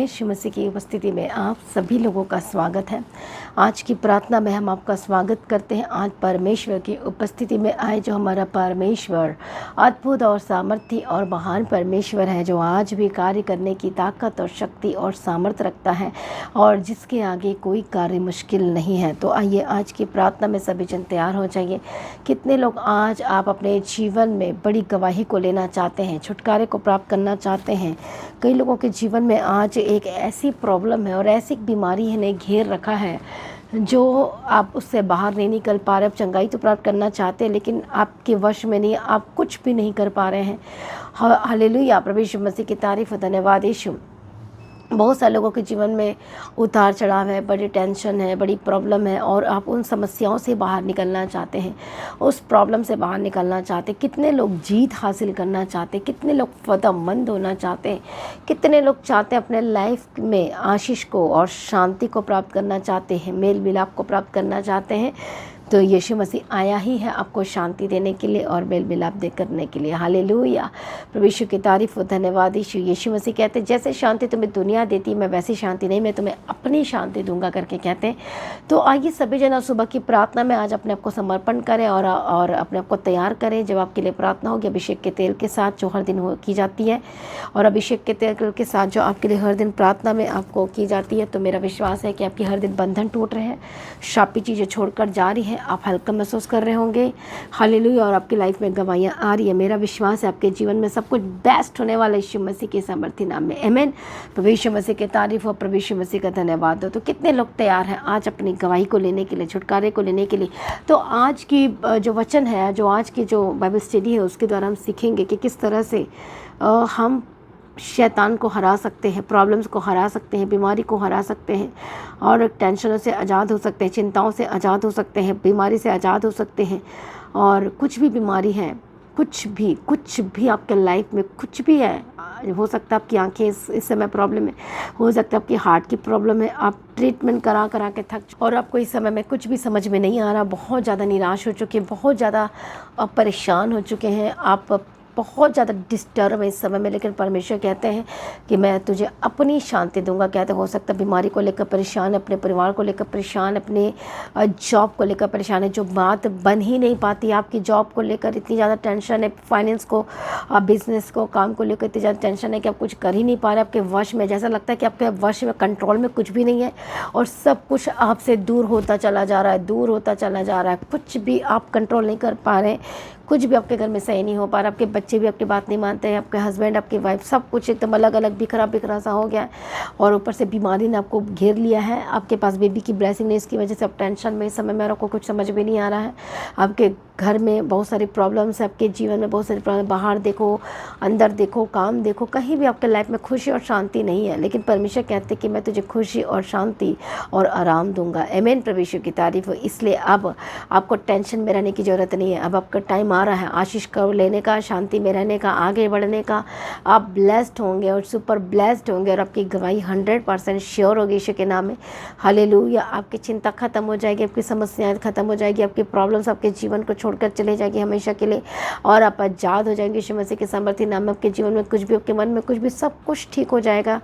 यीशु मसीह की उपस्थिति में आप सभी लोगों का स्वागत है। आज की प्रार्थना में हम आपका स्वागत करते हैं। आज परमेश्वर की उपस्थिति में आए जो हमारा परमेश्वर अद्भुत और सामर्थ्य और महान परमेश्वर है, जो आज भी कार्य करने की ताकत और शक्ति और सामर्थ्य रखता है और जिसके आगे कोई कार्य मुश्किल नहीं है। तो आइए आज की प्रार्थना में सभी जन तैयार हो जाइए। कितने लोग आज आप अपने जीवन में बड़ी गवाही को लेना चाहते हैं, छुटकारे को प्राप्त करना चाहते हैं। कई लोगों के जीवन में आज एक ऐसी प्रॉब्लम है और ऐसी बीमारी है ने घेर रखा है जो आप उससे बाहर नहीं निकल पा रहे। आप चंगाई तो प्राप्त करना चाहते हैं लेकिन आपके वश में नहीं, आप कुछ भी नहीं कर पा रहे हैं। हालेलुया, प्रभु यीशु मसीह की तारीफ, धन्यवाद यीशु। बहुत सारे लोगों के जीवन में उतार चढ़ाव है, बड़ी टेंशन है, बड़ी प्रॉब्लम है और आप उन समस्याओं से बाहर निकलना चाहते हैं, उस प्रॉब्लम से बाहर निकलना चाहते हैं। कितने लोग जीत हासिल करना चाहते हैं, कितने लोग फ़तेहमंद होना चाहते हैं, कितने लोग चाहते हैं अपने लाइफ में आशीष को और शांति को प्राप्त करना चाहते हैं, मेल मिलाप को प्राप्त करना चाहते हैं। तो यीशु मसीह आया ही है आपको शांति देने के लिए और मेल मिलाप दे करने के लिए। हालेलुया, प्रभु यीशु की तारीफ, धन्यवाद यीशु। यीशु मसीह कहते हैं जैसे शांति तुम्हें दुनिया देती मैं वैसी शांति नहीं, मैं तुम्हें अपनी शांति दूंगा करके कहते हैं। तो आइए सभी जना सुबह की प्रार्थना में आज अपने आप को समर्पण करें और अपने आप को तैयार करें। जब आपके लिए प्रार्थना होगी अभिषेक के तेल के साथ जो हर दिन की जाती है, और अभिषेक के तेल के साथ जो आपके लिए हर दिन प्रार्थना में आपको की जाती है, तो मेरा विश्वास है कि आपकी हर दिन बंधन टूट रहे हैं, शापी चीज़ें छोड़कर जा रही है, आप हल्का महसूस कर रहे होंगे। हालेलुया, और आपकी लाइफ में गवाहियाँ आ रही है। मेरा विश्वास है आपके जीवन में सब कुछ बेस्ट होने वाला यीशु मसीह के सामर्थ्य नाम में, आमीन। प्रभु यीशु मसीह की तारीफ और प्रभु यीशु मसीह का धन्यवाद हो। तो कितने लोग तैयार हैं आज अपनी गवाही को लेने के लिए, छुटकारे को लेने के लिए? तो आज की जो वचन है, जो आज की जो बाइबल स्टडी है, उसके द्वारा हम सीखेंगे कि किस तरह से हम शैतान को हरा सकते हैं, प्रॉब्लम्स को हरा सकते हैं, बीमारी को हरा सकते हैं और टेंशनों से आज़ाद हो सकते हैं, चिंताओं से आज़ाद हो सकते हैं, बीमारी से आज़ाद हो सकते हैं। और कुछ भी बीमारी है, कुछ भी आपके लाइफ में कुछ भी है, हो सकता है आपकी आंखें इस समय प्रॉब्लम है, हो सकता है आपकी हार्ट की प्रॉब्लम है, आप ट्रीटमेंट करा के थक और आपको इस समय में कुछ भी समझ में नहीं आ रहा, बहुत ज़्यादा निराश हो चुके हैं, बहुत ज़्यादा परेशान हो चुके हैं, आप बहुत ज़्यादा डिस्टर्ब है इस समय में। लेकिन परमेश्वर कहते हैं कि मैं तुझे अपनी शांति दूंगा। कहते हो सकता है बीमारी को लेकर परेशान, अपने परिवार को लेकर परेशान, अपने जॉब को लेकर परेशान है, जो बात बन ही नहीं पाती, आपकी जॉब को लेकर इतनी ज़्यादा टेंशन है, फाइनेंस को, बिजनेस को, काम को लेकर इतनी ज़्यादा टेंशन है कि आप कुछ कर ही नहीं पा रहे, आपके वश में, जैसा लगता है कि आपके वश में, कंट्रोल में कुछ भी नहीं है और सब कुछ आपसे दूर होता चला जा रहा है, दूर होता चला जा रहा है, कुछ भी आप कंट्रोल नहीं कर पा रहे, कुछ भी आपके घर में सही नहीं हो पा रहा, आपके बच्चे भी आपकी बात नहीं मानते हैं, आपके हस्बैंड, आपकी वाइफ, सब कुछ एकदम अलग अलग बिखरा सा हो गया है और ऊपर से बीमारी ने आपको घेर लिया है। आपके पास बेबी की ब्लेसिंग नहीं, इसकी वजह से आप टेंशन में इस समय में, आपको कुछ समझ में नहीं आ रहा है। आपके घर में बहुत सारी प्रॉब्लम्स है, आपके जीवन में बहुत सारी प्रॉब्लम, बाहर देखो, अंदर देखो, काम देखो, कहीं भी आपके लाइफ में खुशी और शांति नहीं है। लेकिन परमेश्वर कहते कि मैं तुझे खुशी और शांति और आराम दूंगा, आमीन। परमेश्वर की तारीफ हो। इसलिए अब आपको टेंशन में रहने की ज़रूरत नहीं है। अब आपका टाइम आ रहा है आशीष को लेने का, शांति में रहने का, आगे बढ़ने का। आप ब्लेस्ड होंगे और सुपर ब्लेस्ड होंगे और आपकी गवाही 100% श्योर होगी यीशु के नाम में। हालेलुया, आपकी चिंता खत्म हो जाएगी, आपकी समस्याएं खत्म हो जाएगी, आपकी प्रॉब्लम्स आपके जीवन को छोड़कर चले जाएगी हमेशा के लिए और आप आज़ाद हो जाएंगे यीशु मसीह के सामर्थ्य नाम में। आपके जीवन में कुछ भी, आपके मन में कुछ भी, सब कुछ ठीक हो जाएगा,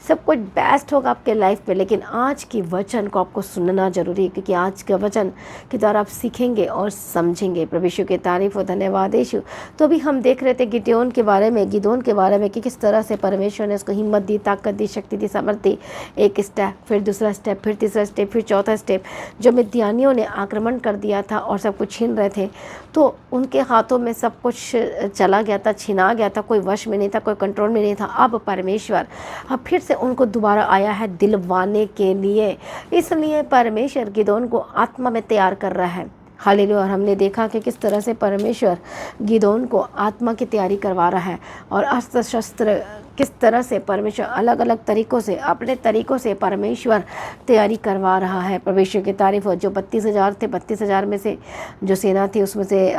सब कुछ बेस्ट होगा आपके लाइफ में। लेकिन आज की वचन को आपको सुनना जरूरी है, क्योंकि आज के वचन के द्वारा आप सीखेंगे और समझेंगे। प्रभु यीशु की तारीफ और धन्यवाद यीशु। तो अभी हम देख रहे थे गिदोन के बारे में कि किस तरह से परमेश्वर ने उसको हिम्मत दी, ताकत दी, शक्ति दी, सामर्थ्य दी। एक स्टेप, फिर दूसरा स्टेप, फिर तीसरा स्टेप, फिर चौथा स्टेप। जो मिद्यानियों ने आक्रमण कर दिया था और सब कुछ छीन रहे थे, तो उनके हाथों में सब कुछ चला गया था, छिना गया था, कोई वश में नहीं था, कोई कंट्रोल में नहीं था। अब परमेश्वर अब फिर से उनको दोबारा आया है दिलवाने के लिए। इसलिए परमेश्वर गिदोन को आत्मा में तैयार कर रहा है। हालेलुया। और हमने देखा कि किस तरह से परमेश्वर गिदोन को आत्मा की तैयारी करवा रहा है और अस्त्र शस्त्र किस तरह से परमेश्वर अलग अलग तरीक़ों से, अपने तरीक़ों से परमेश्वर तैयारी करवा रहा है। परमेश्वर की तारीफ हो। जो 32,000 थे, 32,000 में से जो सेना थी उसमें से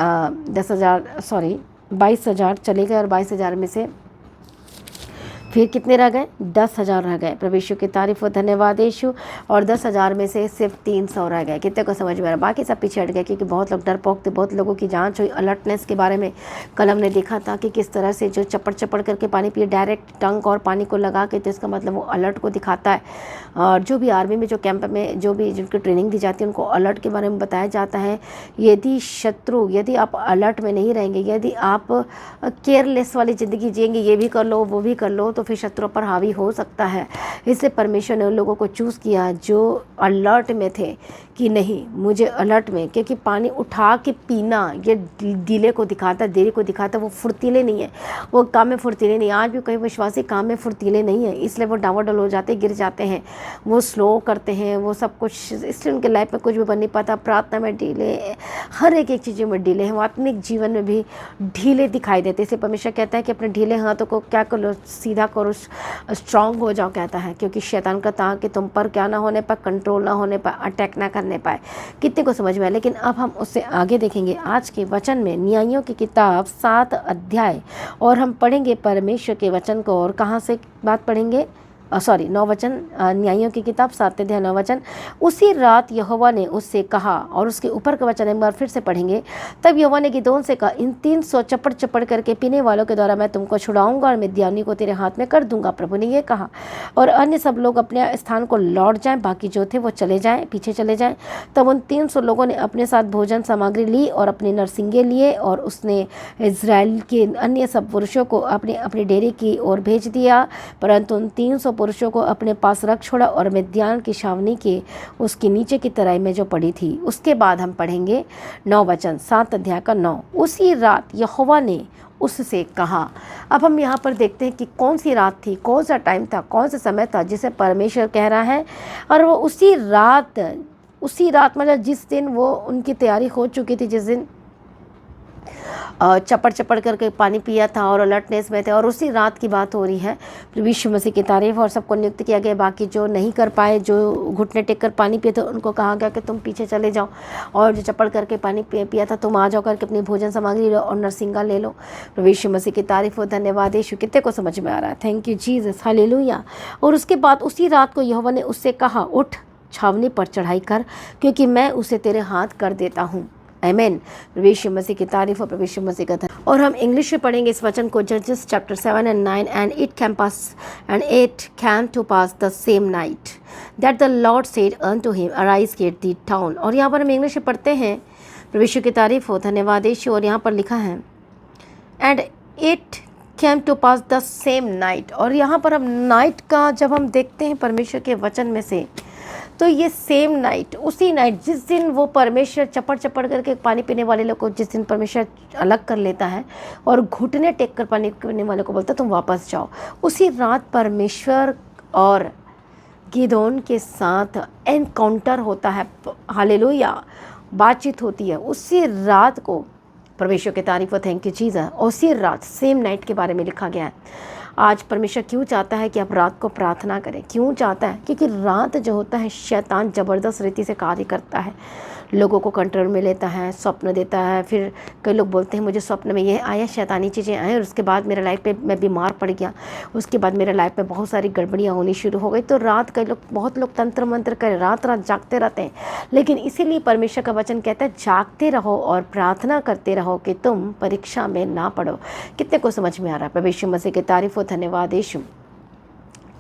22,000 चले गए और 22,000 में से फिर कितने रह गए? 10,000 रह गए। प्रभु यीशु की तारीफ और धन्यवाद यीशु। और 10,000 में से सिर्फ 300 रह गए। कितने को समझ में आ रहा? बाकी सब पीछे हट गए, क्योंकि बहुत लोग डरपोक थे, बहुत लोगों की जांच हुई। अलर्टनेस के बारे में कल हमने देखा था कि किस तरह से जो चपड़ चपड़ करके पानी पिए, डायरेक्ट टंक और पानी को लगा के, तो इसका मतलब वो अलर्ट को दिखाता है। और जो भी आर्मी में, जो कैंप में, जो भी जिनकी ट्रेनिंग दी जाती है, उनको अलर्ट के बारे में बताया जाता है। यदि आप अलर्ट में नहीं रहेंगे, यदि आप केयरलेस वाली ज़िंदगी जिएंगे, ये भी कर लो वो भी कर लो, तो फिर शत्रु पर हावी हो सकता है। इसलिए परमेश्वर ने उन लोगों को चूज़ किया जो अलर्ट में थे कि नहीं, मुझे अलर्ट में, क्योंकि पानी उठा के पीना ये डीले को दिखाता है, देरी को दिखाता है। वो फुर्तीले नहीं है, वो काम में फुर्तीले नहीं। आज भी कई विश्वासी काम में फुर्तीले नहीं है, इसलिए वो डावाडोल हो जाते, गिर जाते हैं, वो स्लो करते हैं, वो सब कुछ, इसलिए उनके लाइफ में कुछ भी बन नहीं पाता। प्रार्थना में ढीले, हर एक चीज़ों में ढीले हैं, वो आत्मिक जीवन में भी ढीले दिखाई देते। इसलिए परमेश्वर कहता है कि अपने ढीले हाथों को क्या करो, सीधा करो, स्ट्रांग हो जाओ, कहता है, क्योंकि शैतान का ताक कि तुम पर क्या ना होने पाए, कंट्रोल ना होने पाए, अटैक ना करने पाए। कितने को समझ में आया? लेकिन अब हम उससे आगे देखेंगे आज के वचन में, न्यायों की किताब 7 अध्याय, और हम पढ़ेंगे परमेश्वर के वचन को। और कहाँ से बात पढ़ेंगे? 9 वचन, न्यायों की किताब 7 अध्याय 9 वचन। उसी रात यहोवा ने उससे कहा, और उसके ऊपर का वचन एक बार फिर से पढ़ेंगे। तब यहोवा ने गिदोन से कहा, इन 300 चपड़ चपड़ करके पीने वालों के द्वारा मैं तुमको छुड़ाऊंगा और मिद्यानी को तेरे हाथ में कर दूंगा, प्रभु ने यह कहा। और अन्य सब लोग अपने स्थान को लौट जाएं, बाकी जो थे वो चले जाएं, पीछे चले जाएं। तब उन 300 लोगों ने अपने साथ भोजन सामग्री ली और अपने नरसिंगे लिए, और उसने इज़राइल के अन्य सब पुरुषों को अपने अपने डेरे की ओर भेज दिया, परंतु उन 300 पुरुषों को अपने पास रख छोड़ा और मिद्यान की छावनी के उसके नीचे की तराई में जो पड़ी थी। उसके बाद हम पढ़ेंगे 9 वचन, 7 अध्याय का 9। उसी रात यहोवा ने उससे कहा। अब हम यहाँ पर देखते हैं कि कौन सी रात थी, कौन सा टाइम था, कौन सा समय था जिसे परमेश्वर कह रहा है। और वो उसी रात मतलब जिस दिन वो उनकी तैयारी हो चुकी थी, जिस दिन चपड़ चपड़ करके पानी पिया था और अलर्टनेस में थे, और उसी रात की बात हो रही है। यीशु मसीह की तारीफ। और सबको नियुक्त किया गया। बाकी जो नहीं कर पाए, जो घुटने टेक कर पानी पिए थे, उनको कहा गया कि तुम पीछे चले जाओ, और जो चपड़ करके पानी पिया था तुम आ जाओ करके अपनी भोजन सामग्री लो और नरसिंगा ले लो। यीशु मसीह की तारीफ हो, धन्यवाद यीशु। कितने को समझ में आ रहा है? Thank you Jesus, hallelujah. और उसके बाद उसी रात को यहोवा ने उससे कहा, उठ छावनी पर चढ़ाई कर, क्योंकि मैं उसे तेरे हाथ कर देता हूँ। आमीन। प्रभु यीशु मसीह की तारीफ और प्रभु यीशु मसीह का धन्यवाद। और हम इंग्लिश में पढ़ेंगे इस वचन को, जजेस chapter 7 and 9। And it came to pass the same night that the Lord said unto him, arise get thee down। और यहाँ पर हम इंग्लिश में पढ़ते हैं, प्रभु यीशु की तारीफ हो, धन्यवाद यीशु। और यहाँ पर लिखा है and it came to pass the same night. और यहाँ पर हम नाइट का जब हम देखते हैं परमेश्वर के वचन में से, तो ये सेम नाइट, उसी नाइट जिस दिन वो परमेश्वर चपड़ चपड़ करके पानी पीने वाले लोग को, जिस दिन परमेश्वर अलग कर लेता है और घुटने टेक कर पानी पीने वाले को बोलता है तुम वापस जाओ, उसी रात परमेश्वर और गिदोन के साथ एनकाउंटर होता है। हालेलुया, बातचीत होती है। उसी रात को परमेश्वर की तारीफ हो, थैंक यू जीसस। उसी रात, सेम नाइट के बारे में लिखा गया है। आज परमेश्वर क्यों चाहता है कि आप रात को प्रार्थना करें? क्यों चाहता है? क्योंकि रात जो होता है, शैतान ज़बरदस्त रीति से कार्य करता है, लोगों को कंट्रोल में लेता है, स्वप्न देता है। फिर कई लोग बोलते हैं मुझे स्वप्न में ये आया, शैतानी चीज़ें आई, और उसके बाद मेरे लाइफ पे मैं बीमार पड़ गया, उसके बाद मेरे लाइफ में बहुत सारी गड़बड़ियाँ होनी शुरू हो गई। तो रात कई लोग, बहुत लोग तंत्र मंत्र करें, रात रात जागते रहते हैं। लेकिन इसीलिए परमेश्वर का वचन कहता है जागते रहो और प्रार्थना करते रहो कि तुम परीक्षा में ना पड़ो। कितने को समझ में आ रहा है? परमेश्वर मसीह की तारीफ हो, धन्यवाद यीशु।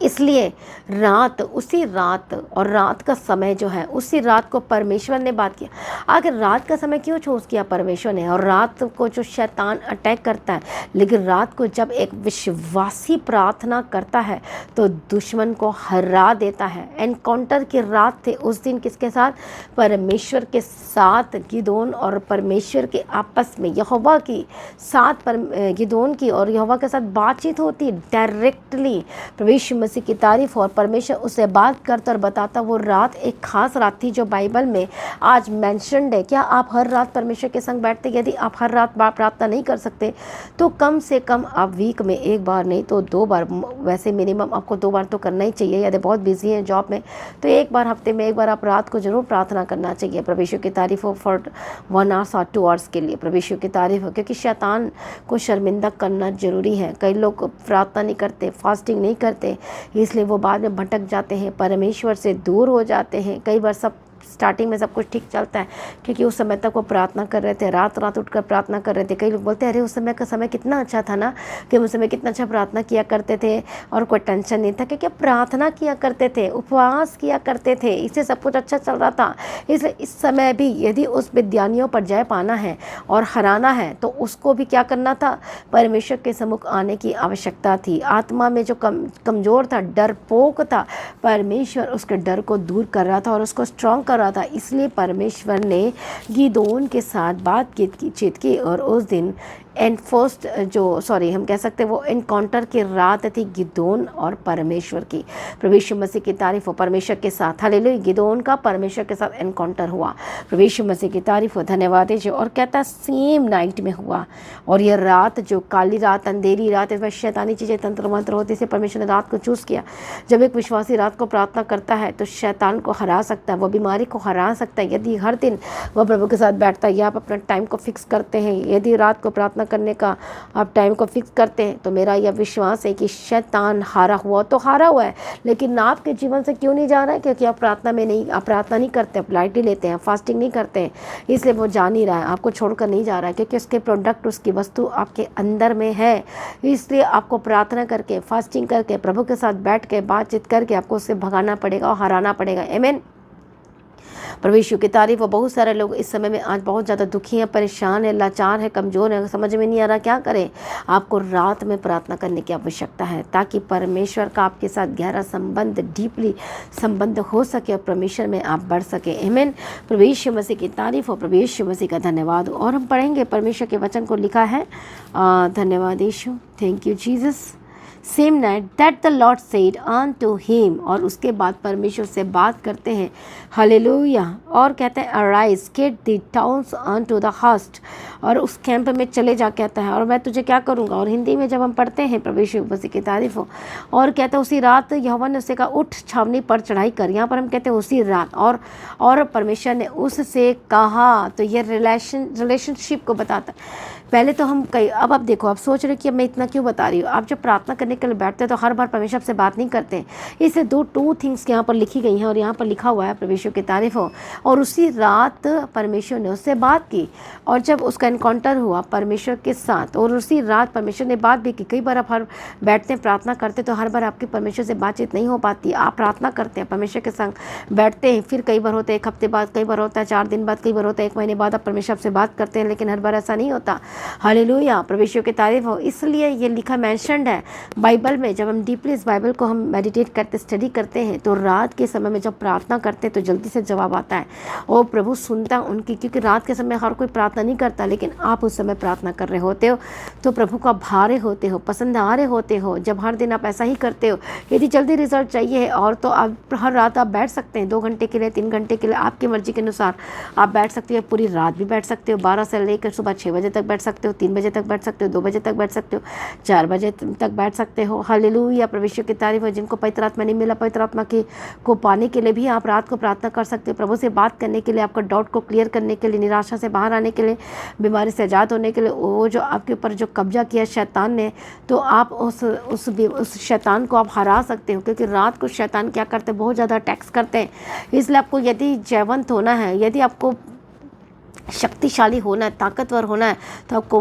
इसलिए रात, उसी रात, और रात का समय जो है, उसी रात को परमेश्वर ने बात किया। आखिर रात का समय क्यों चूज़ किया परमेश्वर ने? और रात को जो शैतान अटैक करता है, लेकिन रात को जब एक विश्वासी प्रार्थना करता है तो दुश्मन को हरा देता है। एनकाउंटर की रात थे उस दिन, किसके साथ? परमेश्वर के साथ। गिदोन और परमेश्वर के आपस में, यहोवा की साथ गिदोन की और यहोवा के साथ बातचीत होती डायरेक्टली। प्रभु यीशु मसीह की तारीफ हो। और परमेश्वर उससे बात करता और बताता। वो रात एक खास रात थी जो बाइबल में आज मेंशन्ड है। क्या आप हर रात परमेश्वर के संग बैठते? यदि आप हर रात प्रार्थना नहीं कर सकते तो कम से कम आप वीक में एक बार नहीं तो 2 बार, वैसे मिनिमम आपको 2 बार तो करना ही चाहिए। यदि बहुत बिजी हैं जॉब में तो एक बार हफ्ते में एक बार आप रात को जरूर प्रार्थना करना चाहिए। परमेश्वर की तारीफ हो फॉर 1 आवर्स और 2 आवर्स के लिए। परमेश्वर की तारीफ हो, क्योंकि शैतान को शर्मिंदा करना जरूरी है। कई लोग प्रार्थना नहीं करते, फास्टिंग नहीं करते, इसलिए वो बाद में भटक जाते हैं, परमेश्वर से दूर हो जाते हैं। कई बार सब स्टार्टिंग में सब कुछ ठीक चलता है क्योंकि उस समय तक वो प्रार्थना कर रहे थे, रात रात उठकर प्रार्थना कर रहे थे। कई लोग बोलते हैं अरे उस समय का समय कितना अच्छा था ना, कि उस समय कितना अच्छा प्रार्थना किया करते थे और कोई टेंशन नहीं था, क्योंकि प्रार्थना किया करते थे, उपवास किया करते थे, इससे सब कुछ अच्छा चल रहा था। इसलिए इस समय भी यदि उस विद्यानियों पर जय पाना है और हराना है तो उसको भी क्या करना था? परमेश्वर के सम्मुख आने की आवश्यकता थी। आत्मा में जो कमज़ोर था, डरपोक था, परमेश्वर उसके डर को दूर कर रहा था और उसको स्ट्रॉन्ग कर रहा था। इसलिए परमेश्वर ने गिदोन के साथ बातचीत की और उस दिन एनफोर्स्ड हम कह सकते हैं वो एनकाउंटर की रात थी गिदोन और परमेश्वर की। प्रभु यीशु मसीह की तारीफ हो। परमेश्वर के साथ हालेलुया, गिदोन का परमेश्वर के साथ एनकाउंटर हुआ। प्रभु यीशु मसीह की तारीफ हो, धन्यवाद दीजिए। और कहता सेम नाइट में हुआ। और यह रात जो काली रात, अंधेरी रात, इसमें शैतानी चीज़ें तंत्र मंत्र होती है, परमेश्वर ने रात को चूज़ किया। जब एक विश्वासी रात को प्रार्थना करता है तो शैतान को हरा सकता है, वो बीमारी को हरा सकता है। यदि हर दिन वह प्रभु के साथ बैठता है या आप अपना टाइम को फिक्स करते हैं, यदि रात को प्रार्थना करने का आप टाइम को फिक्स करते हैं, तो मेरा यह विश्वास है कि शैतान हारा हुआ तो हारा हुआ है, लेकिन आपके जीवन से क्यों नहीं जा रहा है? क्योंकि आप प्रार्थना नहीं करते, आप लाइटली लेते हैं, फास्टिंग नहीं करते हैं, इसलिए वो जा नहीं रहा है, आपको छोड़कर नहीं जा रहा है, क्योंकि उसके प्रोडक्ट, उसकी वस्तु आपके अंदर में है। इसलिए आपको प्रार्थना करके, फास्टिंग करके, प्रभु के साथ बैठ के, बातचीत करके आपको उससे भगाना पड़ेगा और हराना पड़ेगा। आमीन। प्रभु यीशु की तारीफ। और बहुत सारे लोग इस समय में आज बहुत ज़्यादा दुखी हैं, परेशान हैं, लाचार हैं, कमज़ोर हैं, समझ में नहीं आ रहा क्या करें। आपको रात में प्रार्थना करने की आवश्यकता है ताकि परमेश्वर का आपके साथ गहरा संबंध, डीपली संबंध हो सके और परमेश्वर में आप बढ़ सके। आमीन। प्रभु यीशु मसीह की तारीफ और प्रभु यीशु मसीह का धन्यवाद। और हम पढ़ेंगे परमेश्वर के वचन को, लिखा है, धन्यवाद यीशु, thank you Jesus. Same night that the Lord said unto him. और उसके बाद परमेश्वर से बात करते हैं, हालेलुया, और कहते हैं arise get the towns unto the host. और उस कैंप में चले जा, कहता है, और मैं तुझे क्या करूँगा। और हिंदी में जब हम पढ़ते हैं, प्रभु यीशु मसीह की तारीफ हो, और कहते हैं उसी रात यहोवा ने उससे कहा उठ, छावनी पर चढ़ाई कर। यहाँ पर हम कहते हैं उसी रात, और परमेश्वर ने उससे कहा। तो ये रिलेशनशिप को बताता है। पहले तो हम अब आप देखो, आप सोच रहे हो कि अब मैं इतना क्यों बता रही हूँ। आप जब प्रार्थना करने के लिए बैठते हैं तो हर बार परमेश्वर से बात नहीं करते। इससे टू थिंग्स यहाँ पर लिखी गई हैं और यहाँ पर लिखा हुआ है, परमेश्वर की तारीफ हो। और उसी रात परमेश्वर ने उससे बात की, और जब उसका एनकाउंटर हुआ परमेश्वर के साथ, और उसी रात परमेश्वर ने बात भी की। कई बार आप हर बैठते हैं, प्रार्थना करते तो हर बार आपकी परमेश्वर से बातचीत नहीं हो पाती। आप प्रार्थना करते हैं, परमेश्वर के संग बैठते हैं, फिर कई बार होता है 1 हफ्ते बाद, कई बार होता है 4 दिन बाद, कई बार होता है 1 महीने बाद आप परमेश्वर से बात करते हैं, लेकिन हर बार ऐसा नहीं होता। हालेलुया, परमेश्वर की तारीफ हो। इसलिए ये लिखा मेंशन्ड है बाइबल में। जब हम डीपली इस बाइबल को हम मेडिटेट करते, स्टडी करते हैं, तो रात के समय में जब प्रार्थना करते हैं तो जल्दी से जवाब आता है और प्रभु सुनता है उनकी। क्योंकि रात के समय हर कोई प्रार्थना नहीं करता, लेकिन आप उस समय प्रार्थना कर रहे होते हो तो प्रभु का भारे होते हो, पसंद आ रहे होते हो। जब हर दिन आप ऐसा ही करते हो, यदि जल्दी रिजल्ट चाहिए और तो आप हर रात आप बैठ सकते हैं, 2 घंटे के लिए, 3 घंटे के लिए, आपकी मर्जी के अनुसार आप बैठ सकते हो। पूरी रात भी बैठ सकते हो, 12 से लेकर सुबह 6 बजे तक बैठ सकते हो, 3 बजे तक बैठ सकते हो, 2 बजे तक बैठ सकते हो, 4 बजे तक बैठ सकते हो। हालेलुया, परमेश्वर की तारीफ हो। जिनको पवित्र आत्मा नहीं मिला, पवित्र आत्मा को पाने के लिए भी आप रात को प्रार्थना कर सकते हो। प्रभु से बात करने के लिए, आपका डाउट को क्लियर करने के लिए, निराशा से बाहर आने के लिए, बीमारी से आज़ाद होने के लिए, वो जो आपके ऊपर जो कब्जा किया शैतान ने, तो आप उस शैतान को आप हरा सकते हो। क्योंकि रात को शैतान क्या करते हैं, बहुत ज़्यादा अटैक्स करते हैं। इसलिए आपको यदि जयवंत होना है, यदि आपको शक्तिशाली होना है, ताकतवर होना है, तो आपको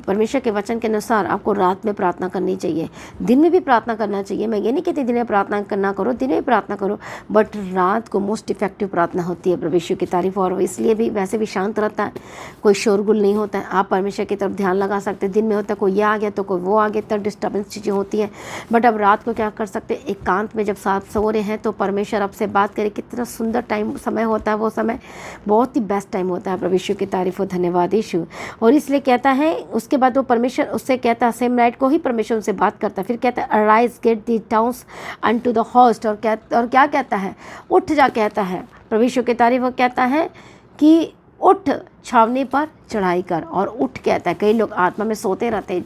परमेश्वर के वचन के अनुसार आपको रात में प्रार्थना करनी चाहिए। दिन में भी प्रार्थना करना चाहिए। मैं ये नहीं कहती दिन में प्रार्थना करना करो, दिन में प्रार्थना करो, बट रात को मोस्ट इफेक्टिव प्रार्थना होती है। परमेश्वर की तारीफ। और इसलिए भी वैसे भी शांत रहता है, कोई शोरगुल नहीं होता है, आप परमेश्वर की तरफ ध्यान लगा सकते हैं। दिन में होता है कोई ये आ गया तो कोई वो आ गया, तब डिस्टर्बेंस चीज़ें होती हैं। बट अब रात को क्या कर सकते हैं, एकांत में जब साथ सो रहे हैं तो परमेश्वर आपसे बात करे। कितना सुंदर टाइम, समय होता है, वो समय बहुत ही बेस्ट टाइम होता है। प्रभु यीशु की तारीफ हो, धन्यवाद यीशु। और इसलिए कहता है, उसके बाद वो परमेश्वर उससे कहता है, सेम नाइट को ही परमेश्वर उनसे बात करता है। फिर कहता है arise get the towns unto the host, और क्या कहता है, उठ जा कहता है। प्रभु यीशु की तारीफ हो, कहता है कि उठ छावनी पर चढ़ाई कर, और उठ कहता है। कई लोग आत्मा में सोते रहते,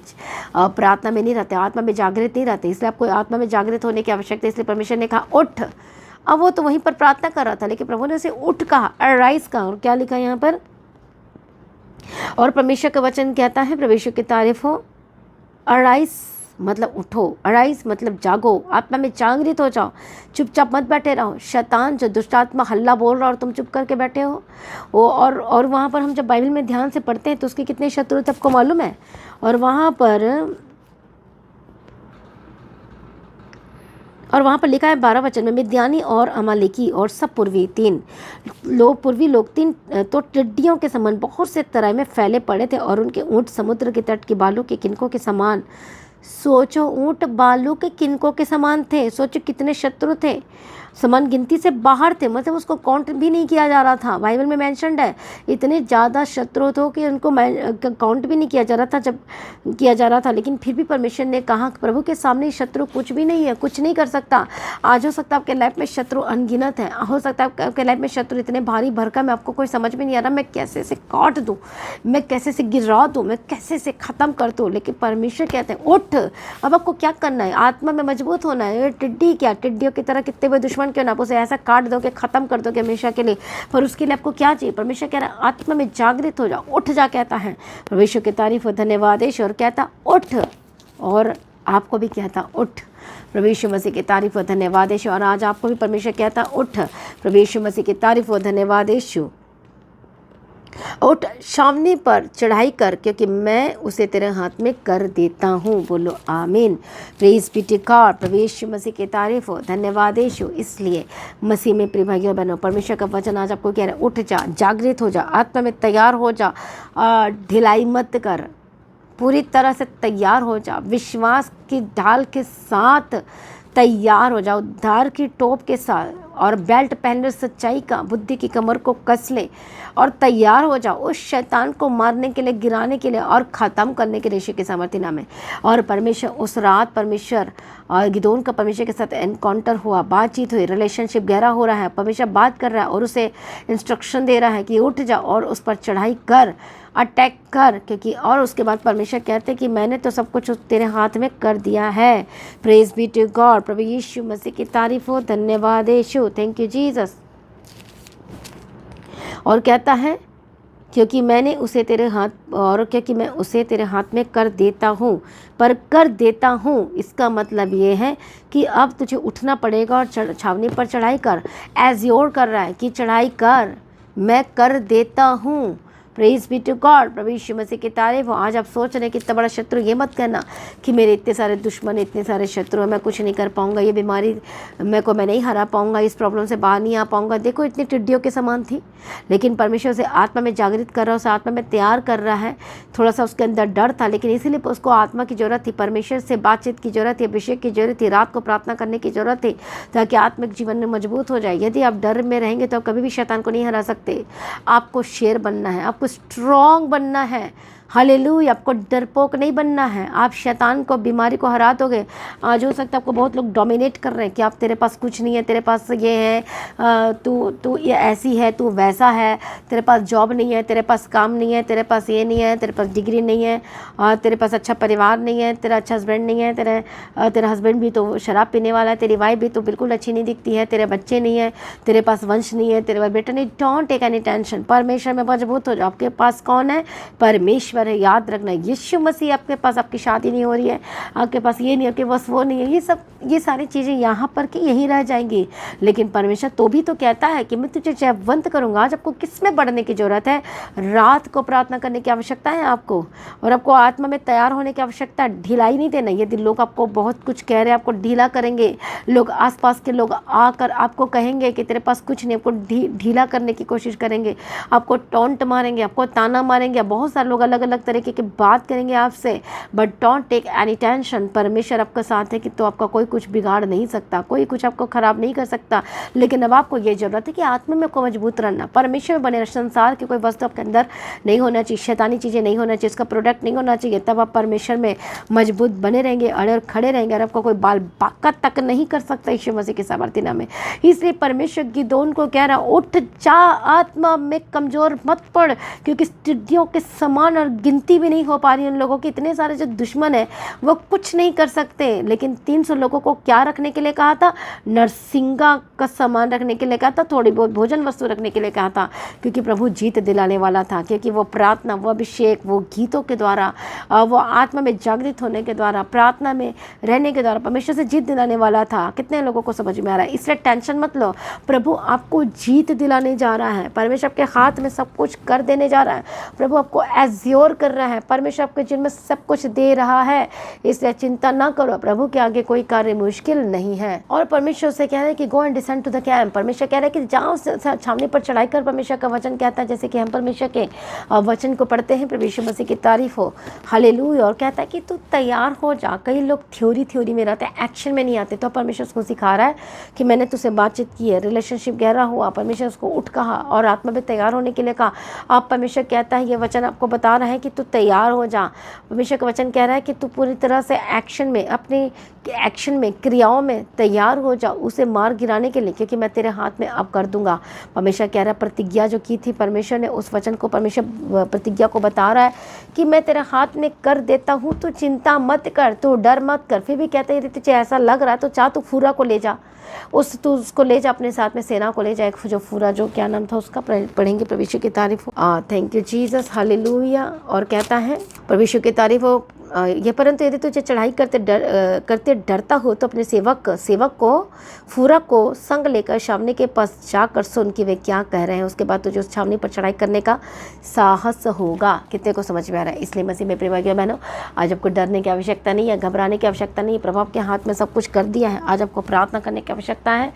प्रार्थना में नहीं रहते, आत्मा में जागृत नहीं रहते, इसलिए आपको आत्मा में जागृत होने की आवश्यकता है। इसलिए परमेश्वर ने कहा उठ। अब वो तो वहीं पर प्रार्थना कर रहा था, लेकिन प्रभु ने उसे उठ कहा, अराइज कहा। और क्या लिखा है यहाँ पर, और परमेश्वर का वचन कहता है, परमेश्वर की तारीफ हो, अराइज मतलब उठो, अराइज मतलब जागो, आत्मा में जागृत हो जाओ, चुपचाप मत बैठे रहो। शैतान जो दुष्ट आत्मा हल्ला बोल रहा और तुम चुप करके बैठे हो, वो और वहाँ पर हम जब बाइबल में ध्यान से पढ़ते हैं तो उसके कितने शत्रु थे आपको मालूम है। और वहाँ पर लिखा है 12 वचन में, मिद्यानी और अमालेकी और सब पूर्वी लोग तीन तो टिड्डियों के समान बहुत से तराई में फैले पड़े थे, और उनके ऊँट समुद्र के तट के बालू के किनकों के समान। सोचो, ऊँट बालू के किनकों के समान थे। सोचो कितने शत्रु थे, समान गिनती से बाहर थे, मतलब उसको काउंट भी नहीं किया जा रहा था। बाइबल में मेंशन्ड है, इतने ज़्यादा शत्रु थे कि उनको काउंट भी नहीं किया जा रहा था, जब किया जा रहा था। लेकिन फिर भी परमेश्वर ने कहा, प्रभु के सामने शत्रु कुछ भी नहीं है, कुछ नहीं कर सकता। आज हो सकता है आपके लाइफ में शत्रु अनगिनत है, हो सकता है आपके लाइफ में शत्रु इतने भारी भरकम है, आपको कोई समझ में नहीं आ रहा मैं कैसे से काट दूँ, मैं कैसे से गिरा दूँ, मैं कैसे से ख़त्म कर दूँ। लेकिन परमेश्वर कहते हैं उठ। अब आपको क्या करना है, आत्मा में मजबूत होना है। टिड्डी क्या, टिड्डियों की तरह कितने बड़े दुश्मन क्यों ना, आप उसे ऐसा काट दोगे, ख़त्म कर दोगे हमेशा के लिए। पर उसके लिए आपको क्या चाहिए, परमेश्वर कह रहा है आत्मा में जागृत हो जाओ, उठ जा कहता है। परमेश्वर की तारीफ हो, धन्यवाद और कहता उठ, और आपको भी कहता उठ। प्रभु यीशु मसीह की तारीफ हो, धन्यवाद और आज आपको भी परमेश्वर कहता उठ। प्रभु यीशु मसीह की तारीफ हो, धन्यवाद यीशु। उठ, छावनी पर चढ़ाई कर, क्योंकि मैं उसे तेरे हाथ में कर देता हूँ। बोलो आमीन, प्रेज बी टू गॉड। प्रभु यीशु मसीह की तारीफ हो, धन्यवाद यीशु। इसलिए मसीह में प्रिय भाइयों बहनों, परमेश्वर का वचन आज आपको कह रहा है उठ जा, जागृत हो जा, आत्मा में तैयार हो जा, ढिलाई मत कर, पूरी तरह से तैयार हो जा, विश्वास की ढाल के साथ तैयार हो जाओ, उद्धार की टोप के साथ, और बेल्ट पहन ले सच्चाई का, बुद्धि की कमर को कस ले और तैयार हो जाओ उस शैतान को मारने के लिए, गिराने के लिए और ख़त्म करने के लिए यीशु के सामर्थ्य नाम में। और परमेश्वर उस रात, परमेश्वर और गिदोन का परमेश्वर के साथ एनकाउंटर हुआ, बातचीत हुई, रिलेशनशिप गहरा हो रहा है। परमेश्वर बात कर रहा है और उसे इंस्ट्रक्शन दे रहा है कि उठ जा और उस पर चढ़ाई कर, अटैक कर, क्योंकि और उसके बाद परमेश्वर कहते हैं कि मैंने तो सब कुछ तेरे हाथ में कर दिया है। Praise be to God. प्रभु यीशु मसीह की तारीफ हो, धन्यवाद यीशु, थैंक यू जीसस। और कहता है क्योंकि मैं उसे तेरे हाथ में कर देता हूँ, पर कर देता हूँ इसका मतलब ये है कि अब तुझे उठना पड़ेगा और छावनी पर चढ़ाई कर। एज्योर कर रहा है कि चढ़ाई कर, मैं कर देता हूँ। Praise be to God. प्रभु यीशु मसीह की तारीफ हो। आज आप सोच रहे हैं कि इतना बड़ा शत्रु, ये मत कहना कि मेरे इतने सारे दुश्मन, इतने सारे शत्रु हैं, मैं कुछ नहीं कर पाऊंगा, ये बीमारी मैं नहीं हरा पाऊंगा, इस प्रॉब्लम से बाहर नहीं आ पाऊंगा। देखो इतनी टिड्डियों के समान थी, लेकिन परमेश्वर उसे आत्मा में जागृत कर रहा है, उसे आत्मा में तैयार कर रहा है। थोड़ा सा उसके अंदर डर था, लेकिन इसीलिए उसको आत्मा की ज़रूरत थी, परमेश्वर से बातचीत की ज़रूरत थी, अभिषेक की ज़रूरत थी, रात को प्रार्थना करने की ज़रूरत थी, ताकि आत्मिक जीवन में मजबूत हो जाए। यदि आप डर में रहेंगे तो आप कभी भी शैतान को नहीं हरा सकते। आपको शेर बनना है, आपको स्ट्रॉन्ग बनना है। हालेलुया। आपको डरपोक नहीं बनना है। आप शैतान को, बीमारी को हरा दोगे। आज हो सकता है आपको बहुत लोग डोमिनेट कर रहे हैं कि आप, तेरे पास कुछ नहीं है, तेरे पास ये है, तू ये ऐसी है, तू वैसा है, तेरे पास जॉब नहीं है, तेरे पास काम नहीं है, तेरे पास ये नहीं है, तेरे पास डिग्री नहीं है, और तेरे पास अच्छा परिवार नहीं है, तेरा अच्छा हस्बैंड नहीं है, तेरा हस्बैंड भी तो शराब पीने वाला है, तेरी वाइफ भी तो बिल्कुल अच्छी नहीं दिखती है, तेरे बच्चे नहीं है, तेरे पास वंश नहीं है, तेरे पास बेटा नहीं। Don't take any tension. परमेश्वर में मजबूत हो जाओ। आपके पास कौन है? परमेश्वर है। याद रखना, यीशु मसीह आपके पास। आपकी शादी नहीं हो रही है, आपके पास ये नहीं है, आपके पास वो नहीं है, ये सारी चीज़ें यहाँ पर कि यहीं रह जाएंगी। लेकिन परमेश्वर तो भी तो कहता है कि मैं तुझे जयवंत करूँगा। आज आपको किस में बढ़ने की ज़रूरत है? रात को प्रार्थना करने की आवश्यकता है आपको, और आपको आत्मा में तैयार होने की आवश्यकता है। ढिलाई नहीं देना। यदि लोग आपको बहुत कुछ कह रहे हैं, आपको ढीला करेंगे, लोग आसपास के लोग आकर आपको कहेंगे कि तेरे पास कुछ नहीं, आपको ढीला करने की कोशिश करेंगे, आपको टॉन्ट मारेंगे, आपको ताना मारेंगे। बहुत सारे लोग अलग अलग तरीके की बात करेंगे आपसे, but don't take any tension. परमेश्वर आपका साथ है कि तो आपका कोई कुछ बिगाड़ नहीं सकता, कोई कुछ आपको खराब नहीं कर सकता। लेकिन अब आपको ये ज़रूरत है कि आत्मा में आपको मजबूत रहना, परमेश्वर में बने रहना। संसार की कोई वस्तु आपके अंदर नहीं होना चाहिए, शैतानी चीज़ें नहीं होना चाहिए, इसका प्रोडक्ट नहीं होना चाहिए। तब आप परमेश्वर में मजबूत बने रहेंगे, अड़े और खड़े रहेंगे, और आपको कोई बाल बाका तक नहीं कर सकता यीशु मसीह के सामर्थ्य नाम में। इसलिए परमेश्वर गिदोन को कह रहा, उठ जा, आत्मा में कमज़ोर मत पड़, क्योंकि टिड्डियों के समान और गिनती भी नहीं हो पा रही उन लोगों की। इतने सारे जो दुश्मन है वो कुछ नहीं कर सकते। लेकिन 300 लोगों को क्या रखने के लिए कहा था? नरसिंगा का सामान रखने के लिए कहा था, थोड़ी बहुत भोजन वस्तु रखने के लिए कहा था, क्योंकि प्रभु जीत दिलाने वाला था। क्योंकि वो प्रार्थना, वो अभिषेक, वो गीतों के द्वारा, वो आत्मा में जागृत होने के द्वारा, प्रार्थना में रहने के द्वारा परमेश्वर से जीत दिलाने वाला था। कितने लोगों को समझ में आ रहा है? इसलिए टेंशन मत लो, प्रभु आपको जीत दिलाने जा रहा है। परमेश्वर आपके हाथ में सब कुछ कर देने जा रहा है। प्रभु आपको एज्योर कर रहा है, परमेश्वर आपके जीवन में सब कुछ दे रहा है। इसलिए चिंता ना करो, प्रभु के आगे कोई कार्य मुश्किल नहीं है। और परमेश्वर से कह रहे हैं कि go and descend to the camp. परमेश्वर कह रहे हैं कि जाओ छावनी पर चढ़ाई कर। परमेश्वर का वचन कहता है, जैसे कि हम परमेश्वर के वचन को पढ़ते हैं, प्रभु यीशु मसीह की तारीफ हो, हालेलुया। और कहता है कि तू तैयार हो जा। कई लोग थ्योरी में रहते हैं, एक्शन में नहीं आते। तो परमेश्वर उसको सिखा रहा है कि मैंने तुझसे बातचीत की है, रिलेशनशिप गहरा हुआ, परमेश्वर उसको उठ कहा और आत्मा में तैयार होने के लिए कहा। आप परमेश्वर कहता है, ये वचन आपको बता रहा है कि तू तैयार हो जा। परमेश्वर का वचन कह रहा है कि तू पूरी तरह से एक्शन में, अपनी एक्शन में, क्रियाओं में तैयार हो जा उसे मार गिराने के लिए, क्योंकि मैं तेरे हाथ में अब कर दूंगा। परमेश्वर कह रहा है, प्रतिज्ञा जो की थी परमेश्वर ने, उस वचन को परमेश्वर प्रतिज्ञा को बता रहा है कि मैं तेरे हाथ में कर देता हूँ, तू चिंता मत कर, तू डर मत कर। फिर भी कहते हैं तुझे ऐसा लग रहा है तो चाह तू फूरा को ले जा, तू उसको ले जा अपने साथ में, सेना को ले जा। जो फूरा, जो क्या नाम था उसका, पढ़ेंगे। परमेश्वर की तारीफ हो, थैंक यू जीसस, हालेलुया। और कहता है परमेश्वर की तारीफ हो, ये परंतु यदि तुझे चढ़ाई करते डरता हो तो अपने सेवक को फूरा को संग लेकर छावनी के पास जाकर सुन कि वे क्या कह रहे हैं। उसके बाद तुझे उस छावनी पर चढ़ाई करने का साहस होगा। कितने को समझ में आ रहा है? इसलिए मसीह में प्रिय भाइयों बहनों, आज आपको डरने की आवश्यकता नहीं है, घबराने की आवश्यकता नहीं है। प्रभु आपके हाथ में सब कुछ कर दिया है। आज आपको प्रार्थना करने की आवश्यकता है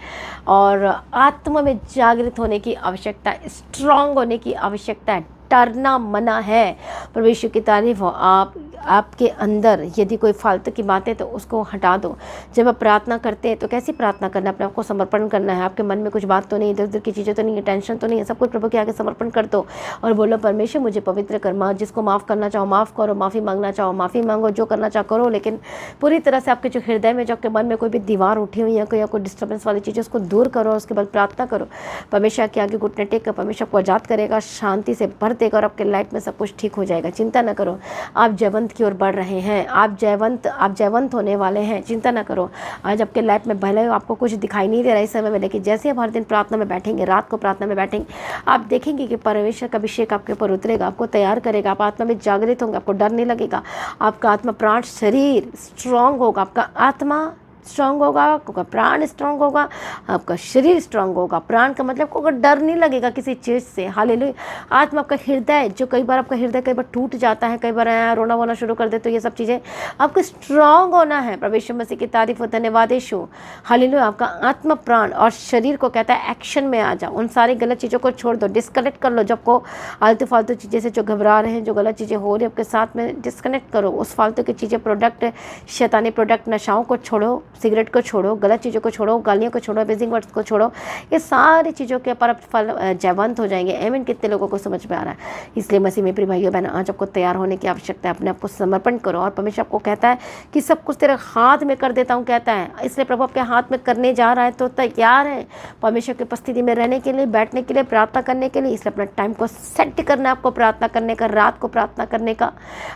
और आत्मा में जागृत होने की आवश्यकता है, स्ट्रांग होने की आवश्यकता है। डरना मना है। परमेश्वर की तारीफ हो। आपके अंदर यदि कोई फालतू की बातें तो उसको हटा दो। जब आप प्रार्थना करते हैं तो कैसी प्रार्थना करना है? अपने आप को समर्पण करना है। आपके मन में कुछ बात तो नहीं, इधर उधर की चीज़ें तो नहीं है, टेंशन तो नहीं है, सब कुछ प्रभु के आगे समर्पण कर दो और बोलो, परमेश्वर मुझे पवित्र कर। जिसको माफ़ करना चाहो माफ़ करो, माफ़ी मांगना चाहो माफ़ी मांगो, जो करना चाहो करो। लेकिन पूरी तरह से आपके जो हृदय में, जो आपके मन में कोई भी दीवार उठी हुई है, कोई डिस्टर्बेंस वाली चीज़, उसको दूर करो। उसके बाद प्रार्थना करो, परमेश्वर के आगे घुटने टेक कर परमेश्वर को आज़ाद करेगा, शांति से भर देगा और आपके लाइफ में सब कुछ ठीक हो जाएगा। चिंता न करो, आप जयवंत की ओर बढ़ रहे हैं। आप जयवंत होने वाले हैं। चिंता न करो। आज आपके लाइफ में भले आपको कुछ दिखाई नहीं दे रहा है इस समय में, लेकिन जैसे आप हर दिन प्रार्थना में बैठेंगे, रात को प्रार्थना में बैठेंगे, आप देखेंगे कि परमेश्वर का अभिषेक आपके ऊपर उतरेगा, आपको तैयार करेगा, आप आत्मा में जागृत होंगे, आपको डर नहीं लगेगा, आपका आत्मा प्राण शरीर स्ट्रांग होगा, आपका आत्मा स्ट्रांग होगा, आपका प्राण स्ट्रांग होगा, आपका शरीर स्ट्रांग होगा। प्राण का मतलब आपको डर नहीं लगेगा किसी चीज़ से। हालेलुया। आत्मा, आपका हृदय, जो कई बार आपका हृदय कई बार टूट जाता है, कई बार रोना वोना शुरू कर दे, तो ये सब चीज़ें आपको स्ट्रांग होना है। परमेश्वर मसीह की तारीफ हो, धन्यवाद यीशु, हालेलुया। आपका आत्मा, प्राण और शरीर को कहता है एक्शन में आ जाओ। उन सारी गलत चीज़ों को छोड़ दो, डिस्कनेक्ट कर लो। जब को आलतू फालतू चीज़ें से जो घबरा रहे हैं, जो गलत चीज़ें हो रही है आपके साथ में, डिस्कनेक्ट करो। उस फालतू की चीज़ें, प्रोडक्ट, शैतानी प्रोडक्ट, नशाओं को छोड़ो, सिगरेट को छोड़ो, गलत चीज़ों को छोड़ो, गालियों को छोड़ो, अमेजिंग वर्ड्स को छोड़ो। ये सारी चीज़ों के ऊपर फल जयवंत हो जाएंगे। एमेन। कितने लोगों को समझ में आ रहा है? इसलिए मसीह में प्रिय भाइयों बहन, आज आपको तैयार होने की आवश्यकता है। अपने आप को समर्पण करो और परमेश्वर आपको कहता है कि सब कुछ तेरे हाथ में कर देता हूँ, कहता है। इसलिए प्रभु आपके हाथ में करने जा रहा है, तो तैयार है परमेश्वर की उपस्थिति में रहने के लिए, बैठने के लिए, प्रार्थना करने के लिए। इसलिए अपना टाइम को सेट करना है आपको, प्रार्थना करने का, रात को प्रार्थना करने का।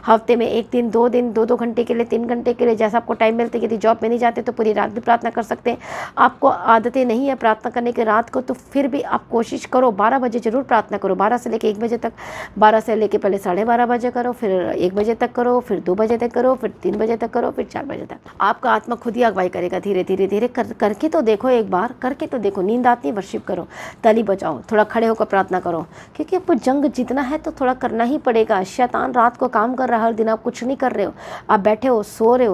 हफ्ते में 1 दिन, 2 दिन, 2-2 घंटे के लिए, 3 घंटे के लिए, जैसा आपको टाइम मिलता है। यदि जॉब में नहीं जाते तो पूरी रात भी प्रार्थना कर सकते हैं। आपको आदतें नहीं है प्रार्थना करने की रात को, तो फिर भी आप कोशिश करो 12 बजे जरूर प्रार्थना करो। 12 से लेकर 1 बजे तक, 12 से लेकर पहले 12:30 बजे करो, फिर 1 बजे तक करो, फिर 2 बजे तक करो, फिर 3 बजे तक करो, फिर 4 बजे तक। आपका आत्मा खुद ही अगुवाई करेगा। धीरे धीरे धीरे करके तो देखो, एक बार करके तो देखो। नींद आती है, वर्शिप करो, ताली बजाओ, थोड़ा खड़े होकर प्रार्थना करो, क्योंकि आपको जंग जीतना है तो थोड़ा करना ही पड़ेगा। शैतान रात को काम कर रहा है, हर दिन आप कुछ नहीं कर रहे हो, आप बैठे हो, सो रहे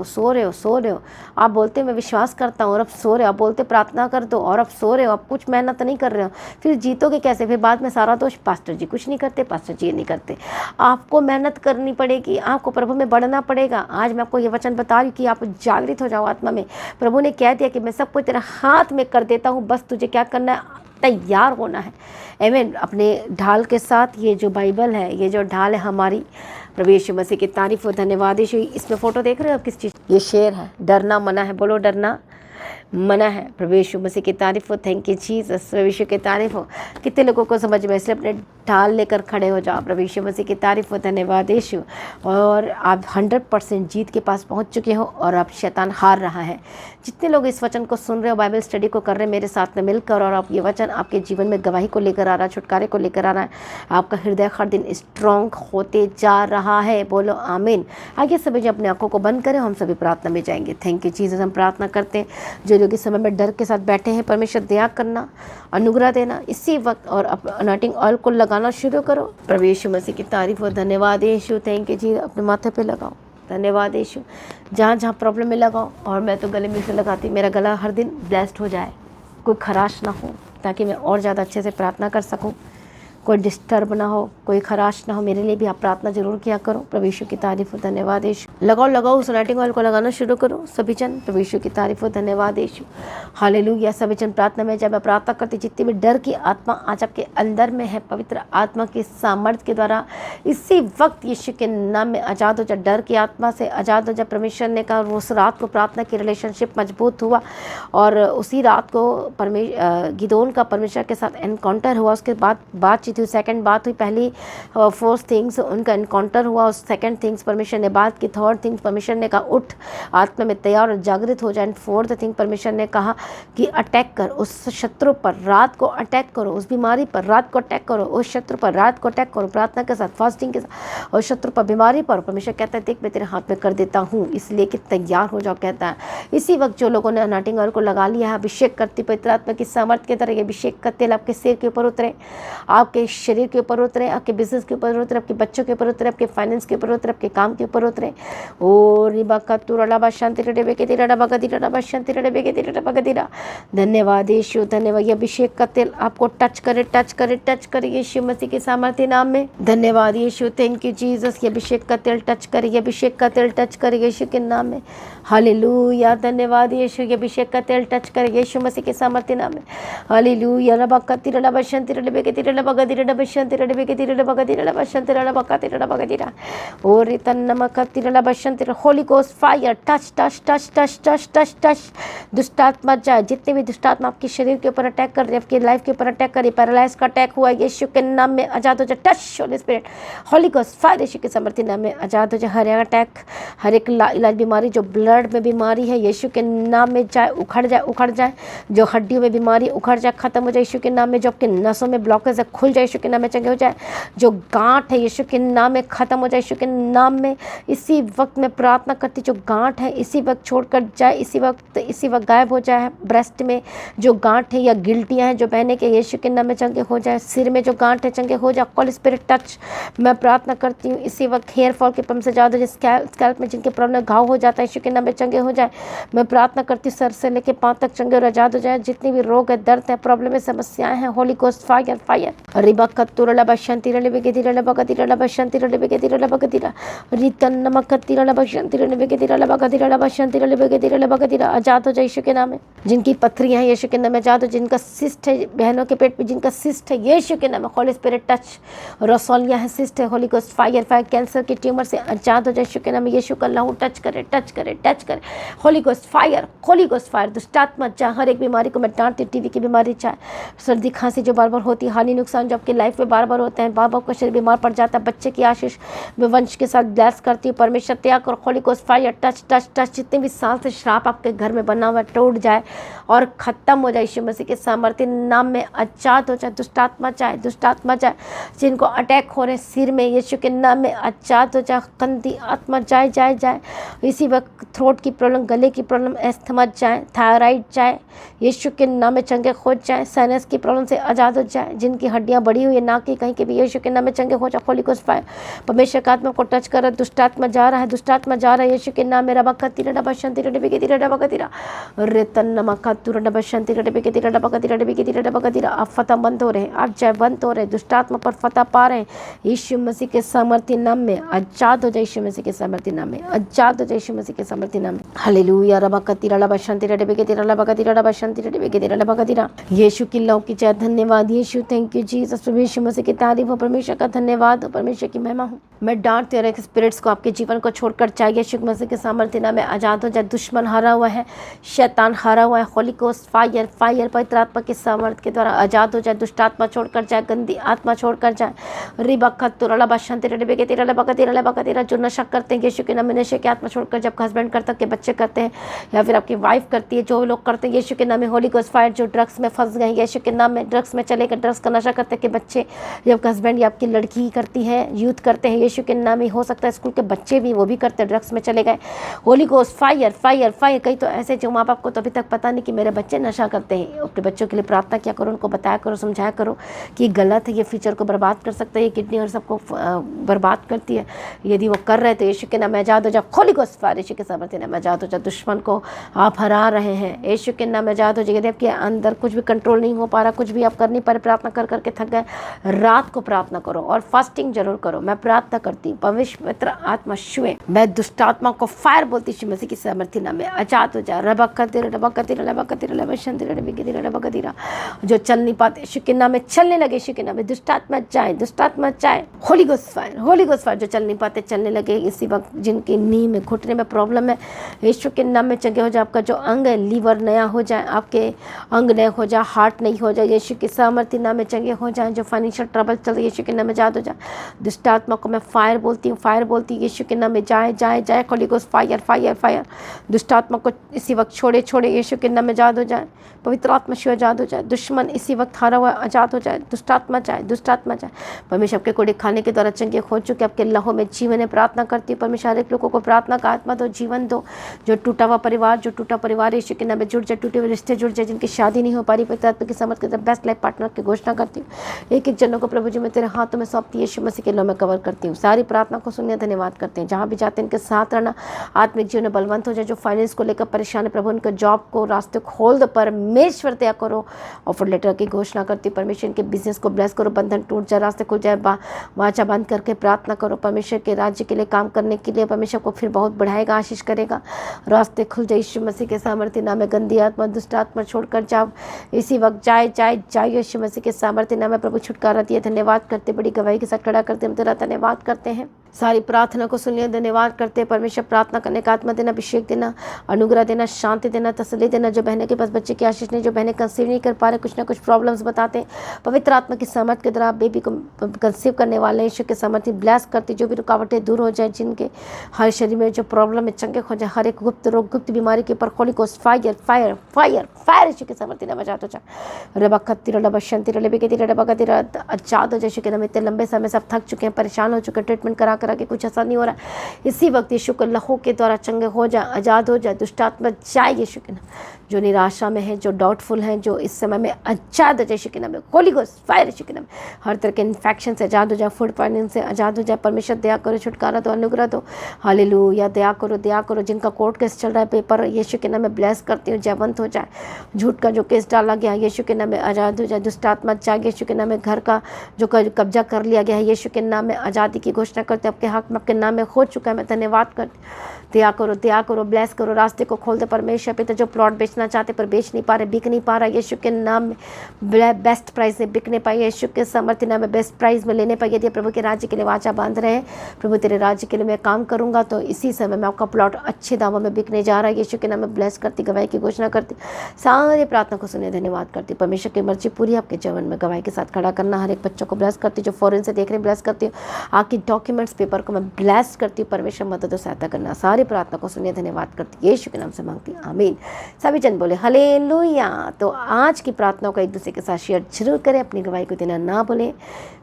हो। आप बोलते बोलते मैं विश्वास करता हूँ और अब सो रहे हो, आप बोलते प्रार्थना कर दो और अब सो रहे हो, आप कुछ मेहनत नहीं कर रहे हो, फिर जीतोगे कैसे? फिर बाद में सारा दोष पास्टर जी कुछ नहीं करते, पास्टर जी ये नहीं करते। आपको मेहनत करनी पड़ेगी, आपको प्रभु में बढ़ना पड़ेगा। आज मैं आपको ये वचन बता रही हूँ कि आप जागृत हो जाओ आत्मा में। प्रभु ने कह दिया कि मैं सब कुछ तेरे हाथ में कर देता हूँ, बस तुझे क्या करना है? तैयार होना है। आमीन। अपने ढाल के साथ ये जो बाइबल है, ये जो ढाल है हमारी, प्रभु यीशु मसीह की तारीफ हो, धन्यवाद यीशु। इसमें फोटो देख रहे हो आप किस चीज़? ये शेर है, डरना मना है, बोलो डरना मना है। प्रभु यीशु मसीह की तारीफ हो, थैंक यू जीसस, प्रभु यीशु की तारीफ हो। कितने लोगों को समझ में, इसलिए अपने ढाल लेकर खड़े हो जाओ। प्रभु यीशु मसीह की तारीफ हो, धन्यवाद यीशु। और आप 100% जीत के पास पहुंच चुके हो और अब शैतान हार रहा है। जितने लोग इस वचन को सुन रहे हो, बाइबल स्टडी को कर रहे हैं मेरे साथ में मिलकर, और आप ये वचन आपके जीवन में गवाही को लेकर आ रहा है, छुटकारे को लेकर आ रहा है, आपका हृदय हर दिन स्ट्रॉन्ग होते जा रहा है। बोलो आमीन। आगे सभी अपने आंखों को बंद करें, हम सभी प्रार्थना में जाएंगे। Thank you Jesus. हम प्रार्थना करते हैं जो लोग इस समय में डर के साथ बैठे हैं, परमेश्वर दया करना, अनुग्रह देना इसी वक्त, और अनॉइंटिंग ऑयल को लगाना शुरू करो। प्रभु यीशु मसीह की तारीफ हो, धन्यवाद यीशु, थैंक यू जी। अपने माथे पे लगाओ, धन्यवाद यीशु। जहाँ जहाँ प्रॉब्लम में लगाओ, और मैं तो गले में से लगाती, मेरा गला हर दिन ब्लेस्ड हो जाए, कोई खराश ना हो, ताकि मैं और ज़्यादा अच्छे से प्रार्थना कर सकूँ, कोई डिस्टर्ब ना हो, कोई खराश ना हो। मेरे लिए भी आप प्रार्थना जरूर किया करो। प्रभु यीशु की तारीफ हो, धन्यवाद यीशु। लगाओ उस अनॉइंटिंग ऑयल को लगाना शुरू करो सभी जन। प्रभु यीशु की तारीफ हो, धन्यवाद यीशु, हालेलुया। सभी जन प्रार्थना में जब मैं प्रार्थना करती, जितनी भी डर की आत्मा आज आपके अंदर में है, पवित्र आत्मा की सामर्थ्य के द्वारा इसी वक्त यीशु के नाम में आज़ाद हो जा। डर की आत्मा से आज़ाद हो जा। परमेश्वर ने कहा, उस रात को प्रार्थना की रिलेशनशिप मजबूत हुआ, और उसी रात को गिदोन का परमेश्वर के साथ एनकाउंटर हुआ। उसके बाद बातचीत हुई, सेकंड बात हुई। पहली फोर्थ थिंग्स उनका एनकाउंटर हुआ, उस सेकंड थिंग्स परमेश्वर ने बात की। थर्ड थिंग्स परमेश्वर ने कहा उठ, आत्मा में तैयार और जागृत हो जाए। एंड फोर्थ थिंग परमेश्वर ने कहा कि अटैक कर, उस शत्रु पर रात को अटैक करो, उस बीमारी पर रात को अटैक करो, उस शत्रु पर रात को अटैक करो, प्रार्थना के साथ, फास्टिंग के साथ, और शत्रु पर बीमारी पर। परमेश्वर कहता है देख मैं तेरे हाथ में कर देता हूँ, इसलिए कि तैयार हो जाओ। कहता है इसी वक्त जो लोगों ने अनॉइंटिंग ऑयल को लगा लिया है, अभिषेक करती पवित्र आत्मा की सामर्थ्य के तरह अभिषेक का तेल आपके सिर के ऊपर उतरे, आपके शरीर के ऊपर उतरे, आपके बिजनेस के ऊपर उतरे, आपके बच्चों के ऊपर उतरे, आपके फाइनेंस के ऊपर उतरे, आपके काम के ऊपर उतरे। ओ रिबाका तुरडा शांति रडे के तिरडा बगा शांति रडे के तिरडा बगा। धन्यवाद यीशु, धन्यवाद। ये अभिषेक का तेल आपको टच करे, टच करे, टच करे यीशु मसीह के सामर्थ्य नाम में। धन्यवाद यीशु, थैंक यू जीसस। ये अभिषेक का तेल टच करे, ये अभिषेक का तेल टच करे यीशु के नाम में। हालेलुया, धन्यवाद यीशु। ये अभिषेक का तेल टच करे यीशु मसीह के सामर्थ्य नाम में। हालेलुया। रबाका तिरडा शांति रडे के तिरडा बगा शांति रडे के तिरडा बगा शांति रडा बका तिरडा बगा। और रितन्नमका तिरडा बशांति। Holy ghost fire, touch touch touch touch touch touch touch. दुष्टात्मा जाए, जितने भी दुष्टात्मा आपके शरीर के ऊपर अटैक कर रहे, आपकी लाइफ के ऊपर अटैक कर रही, पैरालाइज का अटैक हुआ यीशु के नाम में आजाद हो जाए। Touch holy spirit, holy ghost fire यीशु के समर्थी नाम में आजाद हो जाए। हर एक अटैक, हर एक इलाज बीमारी जो ब्लड में बीमारी है यीशु के नाम में जाए, उखड़ जाए, उखड़ जाए। जो हड्डियों में बीमारी उखड़ जाए, खत्म हो जाए यीशु के नाम में। जो आपके नसों में ब्लॉकेज है खुल जाए यीशु के नाम में, चंगे हो जाए। जो गांठ है यीशु के नाम में खत्म हो जाए यीशु के नाम में। इसी वक्त में प्रार्थना करती, जो गांठ है इसी वक्त छोड़कर जाए, इसी वक्त गायब हो जाए। ब्रेस्ट में जो गांठ है या गिल्टियां हैं जो बहने के यीशु के नाम में चंगे हो जाए। सिर में जो गांठ है चंगे हो जाए। होली स्पिरिट टच, मैं प्रार्थना करती हूँ इसी वक्त हेयर फॉल के प्रॉब्लम से ज़्यादा, जिस स्कैल्प में जिनके प्रॉब्लम घाव हो जाता है यीशु के नाम में चंगे हो जाए। मैं प्रार्थना करती हूँ सर से लेके पांव तक चंगे और आजाद हो जाए। जितनी भी रोग है, दर्द है, प्रॉब्लम है, समस्याएं हैं, होली गोस्ट फायर फायर। रिबक्का तुरला बशांति रले बेके तिरला बका तिरला बशांति रले बेके तिरला बका तिरा। रितन नमक तिरला बशांति रले बेके तिरला बका तिरला बशांति रले बेके तिरला बका तिरा। आजाद हो जाए यीशु के नाम में। जिनकी पथरियां हैं यीशु के नाम में आजाद हो। जिनका सिस्ट है, बहनों के पेट पे जिनका सिस्ट है यीशु के नाम में होली स्पिरिट टच। रसौलियां है, सिस्ट है, Holi ghost fire fire. Cancer के ट्यूमर से आजाद हो जाए यीशु के नाम में। यीशु का लहू टच करे, टच करे, टच करे। Holi ghost fire, Holi ghost fire. दुष्टात्मा चाहे हर एक बीमारी को मैं डांटती, टीवी की बीमारी चाहे सर्दी खांसी जो बार बार होती है, हानि नुकसान जो आपकी लाइफ में बार बार होते हैं, बार बार का शरीर बीमार पड़ जाता है, बच्चे की आशीष मैं वंश के साथ ब्लेस करती हूँ। परमेश्वर त्याग और Holi ghost fire touch touch touch. जितने भी साल से श्राप आपके घर में बना हुआ टूट जाए और खत्म हो जाए यीशु मसीह के सामर्थ्य नाम में। आजाद हो जाए दुष्टात्मा चाहे, दुष्टात्मा चाहे जिनको अटैक हो रहे सिर में यीशु के नाम में आजाद हो जाए। गंदी आत्मा जाए जाए जाए। इसी वक्त थ्रोट की प्रॉब्लम, गले की प्रॉब्लम, एस्थमा जाए, थायराइड जाए यीशु के नाम में चंगे हो जाए। साइनस की प्रॉब्लम से आजाद हो जाए। जिनकी हड्डियाँ बढ़ी हुई है ना कि कहीं के भी, यीशु के नाम में चंगे हो जा। होली गोस्ट फायर परमेश्वर का आत्मा को टच कर, दुष्ट आत्मा जा रहा है, दुष्ट आत्मा जा रहा है यीशु के नाम में। रबा कतीरा डबा शंती रडबे के तीरा डबा कतीरा रेतन नमा कतुरा डबा शंती रडबे के तीरा डबा कतीरा डबे के तीरा डबा कतीरा। आप फतह बंद हो रहे हैं, आप जय बंद हो रहे हैं, दुष्ट आत्मा पर फतह पा रहे हैं यीशु मसीह के सामर्थ्य नाम में। आजाद हो जाए यीशु मसीह के सामर्थ्य नाम में, आजाद हो जाए यीशु मसीह के सामर्थ्य नाम में। हालेलुया। रबा कतीरा डबा शंती रडबे के तीरा डबा कतीरा डबा शंती रडबे के तीरा डबा कतीरा। यीशु की लौ की जय, धन्यवाद यीशु, थैंक यू जीसस। यीशु मसीह की तारीफ हो, परमेश्वर का धन्यवाद हो, परमेश्वर की महिमा हो। मैं डांटते और स्पिरिट्स को आपके जीवन को छोड़कर चाहिए यीशु मसीह के सामर्थ्य नाम में आजाद हो जाए। दुश्मन हारा हुआ है, शैतान हारा हुआ है। होली गोस्ट फायर फायर पवित्र आत्मा के सामर्थ्य के द्वारा आजाद हो जाए। दुष्ट आत्मा छोड़कर जाए, गंदी आत्मा छोड़कर जाए। रिबा खतुरा बशंत रडबे के तेरा लबा का तेरा जो नशा करते हैं यीशु के नाम में, नशे की आत्मा छोड़कर, जब हस्बैंड करता है, बच्चे करते हैं या फिर आपकी वाइफ करती है, जो लोग करते हैं यीशु के नाम में। होली गोस्ट फायर जो ड्रग्स में फंस गए यीशु के नाम में, ड्रग्स में चले गए, ड्रग्स का नशा करते के बच्चे, जब हस्बैंड या आपकी लड़की करती है, यूथ करते हैं यीशु के नाम में। हो सकता है स्कूल के बच्चे भी वो भी करते हैं, ड्रग्स में चले गए। Holi ghost fire fire fire. कई तो ऐसे जो माँ बाप को तो अभी तक पता नहीं कि मेरे बच्चे नशा करते हैं, अपने बच्चों के लिए प्रार्थना किया करो, उनको बताया करो, समझाया करो कि गलत है, ये फ्यूचर को बर्बाद कर सकता है, ये किडनी और सबको बर्बाद करती है। यदि वो कर रहे तो यीशु के नाम में आजाद हो जाओ। होली गोस्ट फायर यीशु के सामर्थ्य नाम में आजाद हो जाओ। दुश्मन को आप हरा रहे हैं यीशु के नाम में आजाद हो जाए। यदि आपके अंदर कुछ भी कंट्रोल नहीं हो पा रहा, कुछ भी आप कर नहीं पा रहे, प्रार्थना कर करके थक गए, रात को प्रार्थना करो और फास्टिंग जरूर करो। मैं प्रार्थना करती हूँ, पवित्र आत्मा छुए, मैं दुष्ट आत्मा को फायर बोलती हूँ मसीह की सामर्थ्य नाम में आजाद हो जाए। रबा कतीरा जो चल नहीं पाते यीशु के नाम में चलने लगे, यीशु के नाम में दुष्ट आत्मा जाए, दुष्ट आत्मा जाए। Holi ghost fire, Holi ghost fire जो चल नहीं पाते चलने लगे इसी वक्त, जिनकी नी में घुटने में प्रॉब्लम है यीशु के नाम में चंगे हो जाए। आपका जो अंग है, लीवर नया हो जाए, आपके अंग नए हो जाए, हार्ट नहीं हो जाए, यीशु के सामर्थ्य नाम में चंगे हो जाए। जो फाइनेंशियल ट्रबल चल रही है यीशु के नाम में आजाद हो जाए। दुष्ट आत्मा को मैं फायर बोलती हूँ, फायर बोलती हूँ यीशु के नाम में जाए जाए जाए। Holi ghost fire fire fire. दुष्ट आत्मा को इसी वक्त छोड़े छोड़े यीशु के नाम में आजाद हो जाए। पवित्र आत्मा शिव आजाद हो जाए। दुश्मन इसी वक्त हारा हुआ आजाद हो जाए। दुष्ट आत्मा जाए, दुष्ट आत्मा जाए। परमेश्वर आपके कोड़े खाने के द्वारा चंगे हो चुके, आपके लहू में जीवन है। प्रार्थना करती हूँ परमेश्वर एक लोगों को प्रार्थना का आत्मा दो, जीवन दो। जो टूटा हुआ परिवार यीशु के नाम में जुड़ जाए, टूटे हुए रिश्ते जुड़ जाए, जिनकी शादी नहीं हो पा रही, पवित्र आत्मा की समझ के बेस्ट लाइफ पार्टनर की घोषणा करती हूँ। एक एक जनों को प्रभु जी मैं तेरे हाथों में सौंपती यीशु मसीह के नाम में कवर करती हूँ। सारी प्रार्थना को सुनिए, धन्यवाद करते हैं। जहाँ भी जाते हैं इनके साथ रहना, आत्मिक जीवन में बलवंत हो जाए। जो फाइनेंस को लेकर परेशान है प्रभु, उनके जॉब को रास्ते खोल दो, परमेश्वर दया करो। ऑफर लेटर की घोषणा करती हूँ, परमेश्वर इनके बिजनेस को ब्लेस करो, बंधन टूट जाए, रास्ते खुल जाए। वाचा बंद करके प्रार्थना करो परमेश्वर के राज्य के लिए काम करने के लिए। परमेश्वर को फिर बहुत बढ़ाएगा, आशीष करेगा, रास्ते खुल जाए यीशु मसीह के सामर्थ्य नाम में। गंदी आत्मा, दुष्ट आत्मा छोड़कर जाओ इसी वक्त, जाए जाए जाए यीशु मसीह के सामर्थ्य नाम में। प्रभु छुटकारा दिए, धन्यवाद करते, बड़ी गवाही के साथ खड़ा करते हम तेरा धन्यवाद करते हैं। सारी प्रार्थना को सुनिए, धन्यवाद करते हैं परमेश्वर। प्रार्थना करने का आत्मा देना, अभिषेक देना, अनुग्रह देना, शांति देना, तसल्ली देना। जो बहने के पास बच्चे की आशीष नहीं, जो बहनें कंसीव नहीं कर पा रहे, कुछ ना कुछ प्रॉब्लम्स बताते हैं, पवित्र आत्मा की सामर्थ्य के द्वारा बेबी को कंसीव करने वाले यीशु के सामर्थ्य ब्लेस करती। जो भी रुकावटें दूर हो जाए, जिनके हर शरीर में जो प्रॉब्लम है चंगे हो जाए, हर एक गुप्त रोग, गुप्त बीमारी के ऊपर holy ghost fire fire fire fire यीशु के सामर्थ्य नाम आजाद हो जाए। रबा खत्ती रबा शंती रबे के तीर रबा का तीर आजाद हो जाए यीशु के नाम। इतने लंबे समय से आप थक चुके हैं, परेशान हो चुके हैं, ट्रीटमेंट करा के कुछ असर नहीं हो रहा है। इसी वक्त यीशु के लहू के द्वारा चंगे हो जाए, आजाद हो जाए। दुष्ट आत्मा जाए यीशु के नाम। जो निराशा में है, जो डाउटफुल हैं, जो इस समय में आजाद हो जाए यीशु के नाम में। होली गोस्ट फायर यीशु के नाम। हर तरह के इन्फेक्शन से आजाद हो जाए, फूड पॉइजन से आजाद हो जाए। परमेश्वर दया करो, छुटकारा दो, अनुग्रह दो। हालेलुया, दया करो, दया करो। जिनका कोर्ट केस चल रहा है, पेपर यीशु के नाम में ब्लेस करती हूँ, जयवंत हो जाए। झूठ का जो केस डाला गया यीशु के नाम में आजाद हो जाए। दुष्ट आत्मा जाए यीशु के नाम में। घर का जो कब्जा कर लिया गया है यीशु के नाम में आज़ादी की घोषणा करते हैं। आपके हक में आपके नाम में हो चुका है, मैं धन्यवाद करती हूँ। दया करो, दया करो, ब्लेस करो, रास्ते को खोल दे परमेश्वर। पिता जो प्लॉट बेचना चाहते पर बेच नहीं पा रहे, बिक नहीं पा रहा, यीशु के नाम में बेस्ट प्राइस में बिकने पाए, यीशु के सामर्थ्य नाम में बेस्ट प्राइस में लेने पाए। यदि प्रभु के राज्य के लिए वाचा बांध रहे हैं, प्रभु तेरे राज्य के लिए मैं काम करूंगा, तो इसी समय में आपका प्लॉट अच्छे दामों में बिकने जा रहा है। यीशु के नाम में ब्लेस करती, गवाही की घोषणा करती, सारे प्रार्थना को सुने, धन्यवाद करती। परमेश्वर की मर्जी पूरी आपके जीवन में गवाही के साथ खड़ा करना। हर एक बच्चों को ब्लेस करती, जो फॉरेन से देख रहे हैं ब्लेस करती हूँ। आपकी डॉक्यूमेंट्स पेपर को मैं ब्लेस करती हूँ। परमेश्वर मदद और सहायता करना। सारी प्रार्थना को सुनिए, धन्यवाद करती, यीशु के नाम से मांगती, आमीन। सभी जन बोले हालेलुया। तो आज की प्रार्थनाओं को एक दूसरे के साथ शेयर जरूर करें। अपनी गवाही को देना ना भूलें।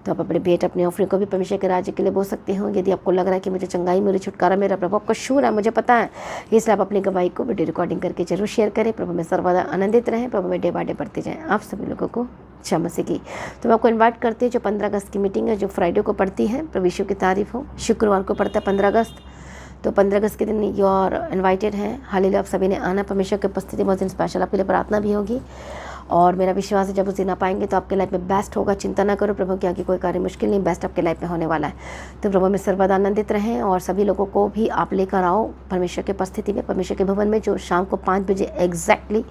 तो आप अपने भेंट, अपने ऑफरिंग को भी परमेश्वर के राज्य के लिए बोल सकते हो। यदि आपको लग रहा है कि मुझे चंगाई, मेरी छुटकारा, मेरा प्रभु आपको शूर है, मुझे पता है, इसलिए आप अपनी गवाही को वीडियो रिकॉर्डिंग करके जरूर शेयर करें। प्रभु में सर्वदा आनंदित रहें, प्रभु में डे बाय डे बढ़ते जाएं। आप सभी लोगों को जय मसीह की। तो मैं आपको इनवाइट करती हूँ जो 15 अगस्त की मीटिंग है, जो फ्राइडे को पड़ती है, प्रभु यीशु की तारीफ हो। शुक्रवार को पड़ता है 15 अगस्त। तो 15 अगस्त के दिन यू आर इन्वाइटेड हैं। हालेलुया, आप सभी ने आना। परमेश्वर की उपस्थिति बहुत दिन स्पेशल आपके लिए प्रार्थना भी होगी। और मेरा विश्वास है जब उस दिन आप आएंगे तो आपके लाइफ में बेस्ट होगा। चिंता ना करो, प्रभु के आगे कोई कार्य मुश्किल नहीं, बेस्ट आपके लाइफ में होने वाला है। तो प्रभु में सर्वदा आनंदित रहें और सभी लोगों को भी आप लेकर आओ परमेश्वर की उपस्थिति में, परमेश्वर के भवन में, जो शाम को 5 बजे एग्जैक्टली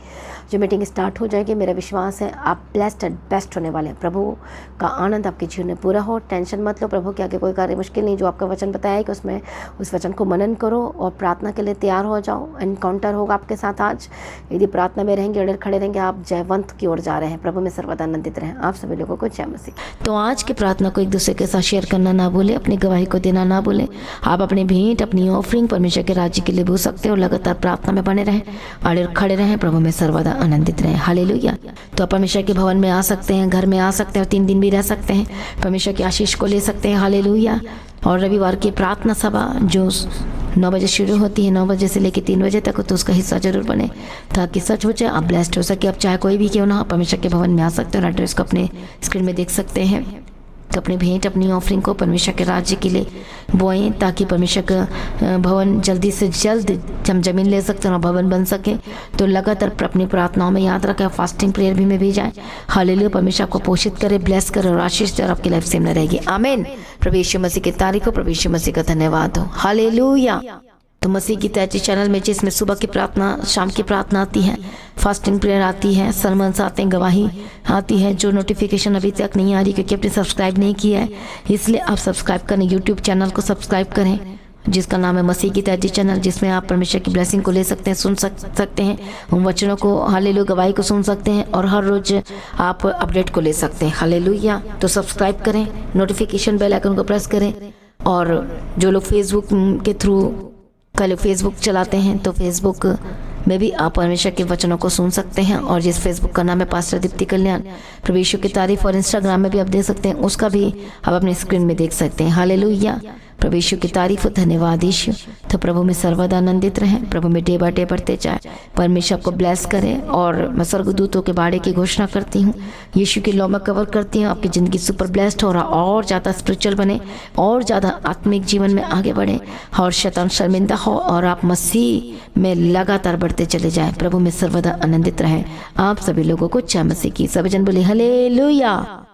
जो मीटिंग स्टार्ट हो जाएगी। मेरा विश्वास है आप ब्लेस्ड एंड बेस्ट होने वाले हैं। प्रभु का आनंद आपके जीवन में पूरा हो। टेंशन मत लो, प्रभु के आगे कोई कार्य मुश्किल नहीं। जो आपका वचन बताया है कि उसमें उस वचन को मनन करो और प्रार्थना के लिए तैयार हो जाओ। एनकाउंटर होगा आपके साथ आज। यदि प्रार्थना में रहेंगे, अड़े खड़े रहेंगे, आप जयवंत की ओर जा रहे हैं। प्रभु में सर्वदा आनंदित रहें। आप सभी लोगों को जय मसीह। तो आज की प्रार्थना को एक दूसरे के साथ शेयर करना ना भूलें, अपनी गवाही को देना ना भूलें। आप अपनी भेंट, अपनी ऑफरिंग परमेश्वर के राज्य के लिए भूल सकते हो। लगातार प्रार्थना में बने रहें, अड़े खड़े रहें, प्रभु में सर्वदा आनंदित रहें। हालेलुया। तो आप परमेश्वर के भवन में आ सकते हैं, घर में आ सकते हैं और 3 दिन भी रह सकते हैं। परमेश्वर की आशीष को ले सकते हैं। हालेलुया। और रविवार की प्रार्थना सभा जो 9 बजे शुरू होती है, 9 बजे से लेकर 3 बजे तक, तो उसका हिस्सा जरूर बने ताकि सच हो जाए, आप ब्लेस्ड हो सके। आप चाहे कोई भी क्यों ना, परमेश्वर के भवन में आ सकते हो और एड्रेस को अपने स्क्रीन में देख सकते हैं। तो अपनी भेंट, अपनी ऑफरिंग को परमेश्वर के राज्य के लिए बोएं ताकि परमेश्वर का भवन जल्दी से जल्द हम जमीन ले सकते हैं और भवन बन सके। तो लगातार अपनी प्रार्थनाओं में याद रखें, फास्टिंग प्रेयर भी में भी जाएं। हालेलुया। परमेश्वर आपको पोषित करे, ब्लेस करे और आशीष दे और आपकी लाइफ सेम न रहेगी। आमीन। प्रभु यीशु मसीह की तारीफ हो। प्रभु यीशु मसीह का धन्यवाद हो। हालेलुया। तो मसीह की तैयारी चैनल में जिसमें सुबह की प्रार्थना, शाम की प्रार्थना आती है, फास्टिंग प्रेयर आती है, सरमन्स आते हैं, गवाही आती है। जो नोटिफिकेशन अभी तक नहीं आ रही क्योंकि आपने सब्सक्राइब नहीं किया है, इसलिए आप सब्सक्राइब करें। यूट्यूब चैनल को सब्सक्राइब करें जिसका नाम है मसीह की तैयारी चैनल, जिसमें आप परमेश्वर की ब्लेसिंग को ले सकते हैं, सुन सकते हैं, उन वचनों को, हालेलुया, गवाही को सुन सकते हैं और हर रोज आप अपडेट को ले सकते हैं। हालेलुया। तो सब्सक्राइब करें, नोटिफिकेशन बेल आइकन को प्रेस करें। और जो लोग फेसबुक के थ्रू कल फेसबुक चलाते हैं तो फेसबुक में भी आप परमेश्वर के वचनों को सुन सकते हैं। और जिस फेसबुक का नाम है पास्टर दीप्ति कल्याण, प्रभु यीशु की तारीफ, और इंस्टाग्राम में भी आप देख सकते हैं, उसका भी आप अपने स्क्रीन में देख सकते हैं। हालेलुया। प्रभु यीशु की तारीफ हो। धन्यवाद यीशु। तो प्रभु में सर्वदा आनंदित रहें, प्रभु में डे बाय डे बढ़ते जाए। परमेश्वर आपको ब्लेस करें। और मैं स्वर्गदूतों के बाड़े की घोषणा करती हूँ, यीशु की लौ में कवर करती हूँ। आपकी ज़िंदगी सुपर ब्लेस्ड हो रहा, और ज़्यादा स्पिरिचुअल बने, और ज़्यादा आत्मिक जीवन में आगे बढ़े, और शैतान शर्मिंदा हो, और आप मसीह में लगातार बढ़ते चले जाएं। प्रभु में सर्वदा आनंदित रहें। आप सभी लोगों को जय मसीह की। सभी जन बोले हालेलुया।